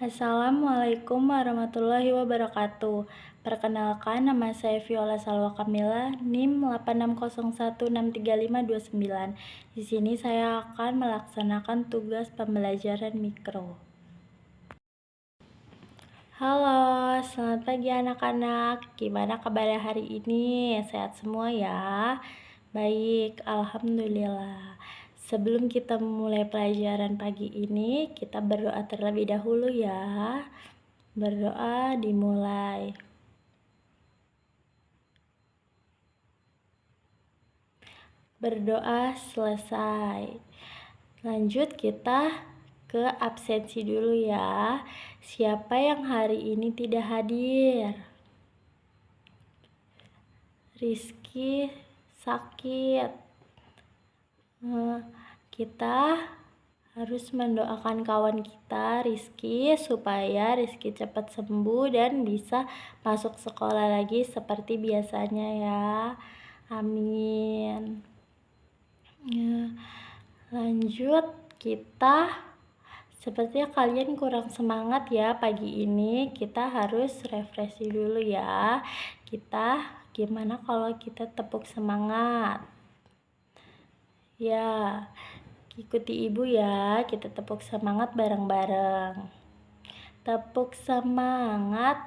Assalamualaikum warahmatullahi wabarakatuh. Perkenalkan, nama saya Viola Salwa Kamila, NIM 86016359. Di sini saya akan melaksanakan tugas pembelajaran mikro. Halo, selamat pagi anak-anak. Gimana kabar hari ini? Sehat semua ya? Baik, alhamdulillah. Sebelum kita memulai pelajaran pagi ini, kita berdoa terlebih dahulu ya. Berdoa dimulai. Berdoa selesai. Lanjut kita ke absensi dulu ya. Siapa yang hari ini tidak hadir? Rizky sakit. Kita harus mendoakan kawan kita Rizky supaya Rizky cepat sembuh dan bisa masuk sekolah lagi seperti biasanya ya. Amin. Lanjut, kita sepertinya kalian kurang semangat ya pagi ini. Kita harus refreshing dulu ya. Gimana kalau kita tepuk semangat? Ya, ikuti ibu ya, kita tepuk semangat bareng-bareng. Tepuk semangat.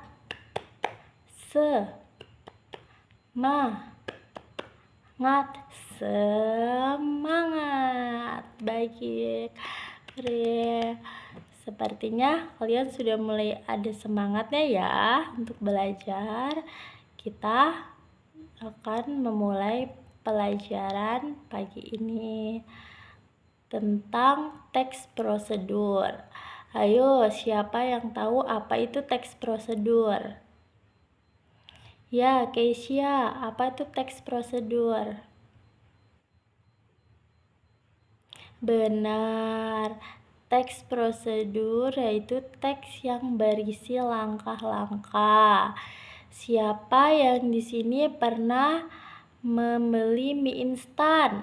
Semangat. Baik. Sepertinya kalian sudah mulai ada semangatnya ya untuk belajar. Kita akan memulai pelajaran pagi ini tentang teks prosedur. Ayo, siapa yang tahu apa itu teks prosedur? Ya, Keisha, apa itu teks prosedur? Benar, teks prosedur yaitu teks yang berisi langkah-langkah. Siapa yang di sini pernah membeli mie instan?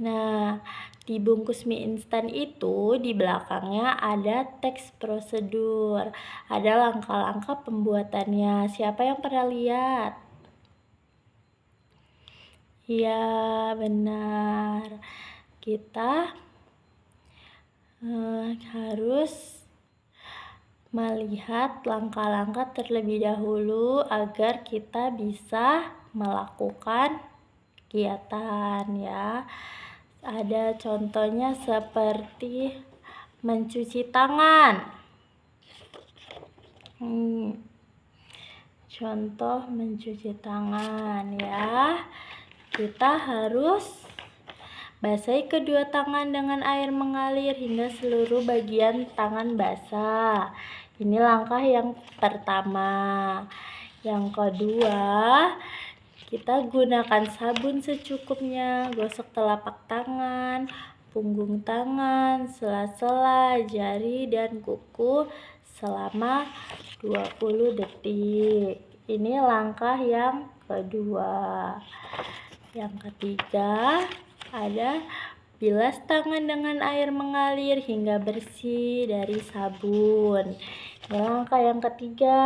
Nah, di bungkus mie instan itu di belakangnya ada teks prosedur, ada langkah-langkah pembuatannya. Siapa yang pernah lihat? Ya, benar. Kita harus melihat langkah-langkah terlebih dahulu agar kita bisa melakukan kegiatan ya. Ada contohnya seperti mencuci tangan. Contoh mencuci tangan ya. Kita harus basahi kedua tangan dengan air mengalir hingga seluruh bagian tangan basah. Ini langkah yang pertama. Yang kedua, kita gunakan sabun secukupnya, gosok telapak tangan, punggung tangan, sela-sela, jari, dan kuku selama 20 detik. Ini langkah yang kedua. Yang ketiga, ada bilas tangan dengan air mengalir hingga bersih dari sabun. Ini langkah yang ketiga.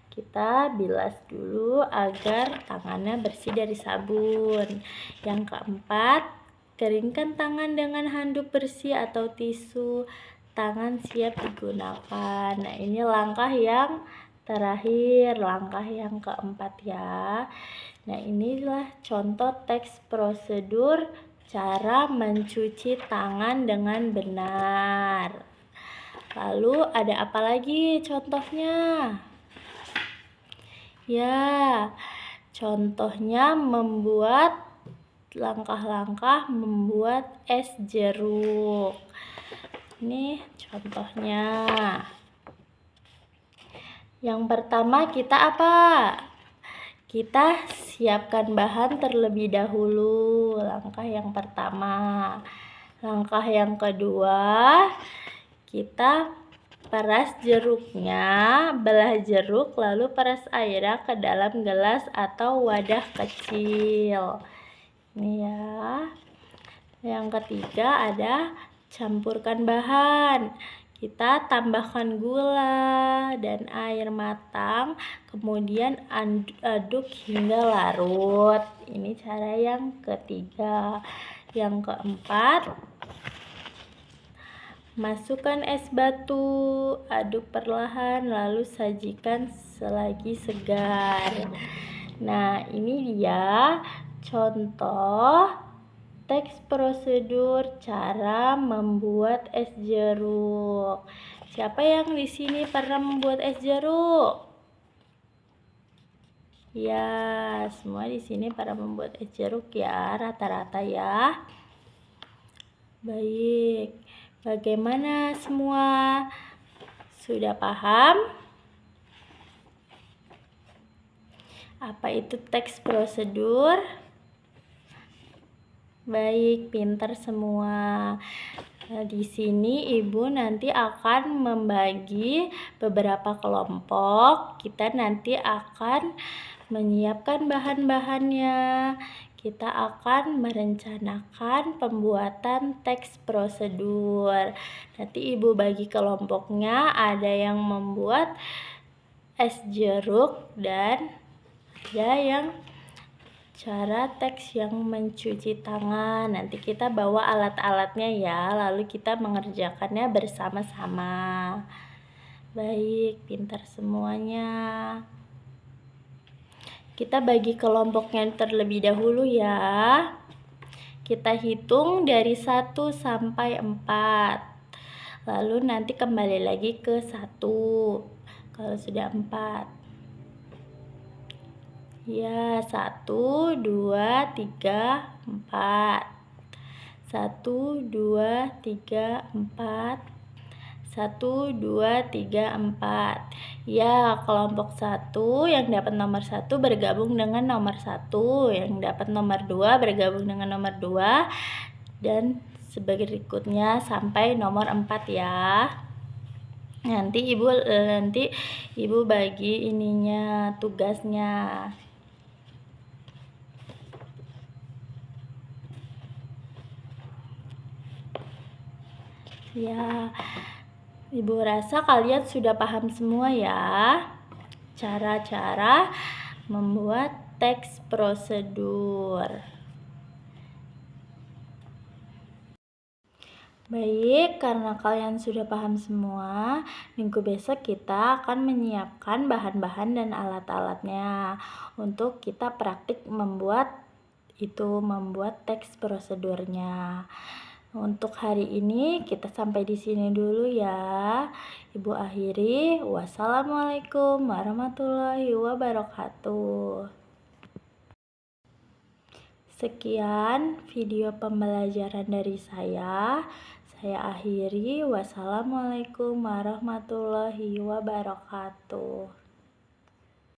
Kita bilas dulu agar tangannya bersih dari sabun. Yang keempat, keringkan tangan dengan handuk bersih atau tisu. Tangan siap digunakan. Nah, ini langkah yang terakhir, langkah yang keempat ya. Nah, inilah contoh teks prosedur cara mencuci tangan dengan benar. Lalu ada apa lagi contohnya? Ya, contohnya membuat langkah-langkah membuat es jeruk. Ini contohnya. Yang pertama kita apa? Kita siapkan bahan terlebih dahulu. Langkah yang pertama. Langkah yang kedua, kita peras jeruknya, belah jeruk lalu peras airnya ke dalam gelas atau wadah kecil. Ini ya. Yang ketiga ada campurkan bahan. Kita tambahkan gula dan air matang, kemudian aduk hingga larut. Ini cara yang ketiga. Yang keempat, masukkan es batu, aduk perlahan, lalu sajikan selagi segar. Nah, ini dia contoh teks prosedur cara membuat es jeruk. Siapa yang di sini pernah membuat es jeruk? Ya, semua di sini pernah membuat es jeruk ya, rata-rata ya. Baik, bagaimana semua? Sudah paham? Apa itu teks prosedur? Baik, pintar semua. Di sini ibu nanti akan membagi beberapa kelompok. Kita nanti akan menyiapkan bahan-bahannya. Kita akan merencanakan pembuatan teks prosedur. Nanti ibu bagi kelompoknya, ada yang membuat es jeruk dan ada yang cara teks yang mencuci tangan. Nanti kita bawa alat-alatnya ya, lalu kita mengerjakannya bersama-sama. Baik, pintar semuanya. Kita bagi kelompoknya terlebih dahulu ya. Kita hitung dari 1 sampai 4. Lalu nanti kembali lagi ke 1 kalau sudah 4. Ya, 1, 2, 3, 4. 1, 2, 3, 4. 1, 2, 3, 4. Ya, kelompok 1 yang dapat nomor 1 bergabung dengan nomor 1, yang dapat nomor 2 bergabung dengan nomor 2, dan berikutnya sampai nomor 4 ya. Nanti ibu bagi ininya, tugasnya. Ya, ibu rasa kalian sudah paham semua ya cara-cara membuat teks prosedur. Baik, karena kalian sudah paham semua, minggu besok kita akan menyiapkan bahan-bahan dan alat-alatnya untuk kita praktik membuat teks prosedurnya. Untuk hari ini kita sampai di sini dulu ya. Ibu akhiri. Wassalamualaikum warahmatullahi wabarakatuh. Sekian video pembelajaran dari saya. Saya akhiri. Wassalamualaikum warahmatullahi wabarakatuh.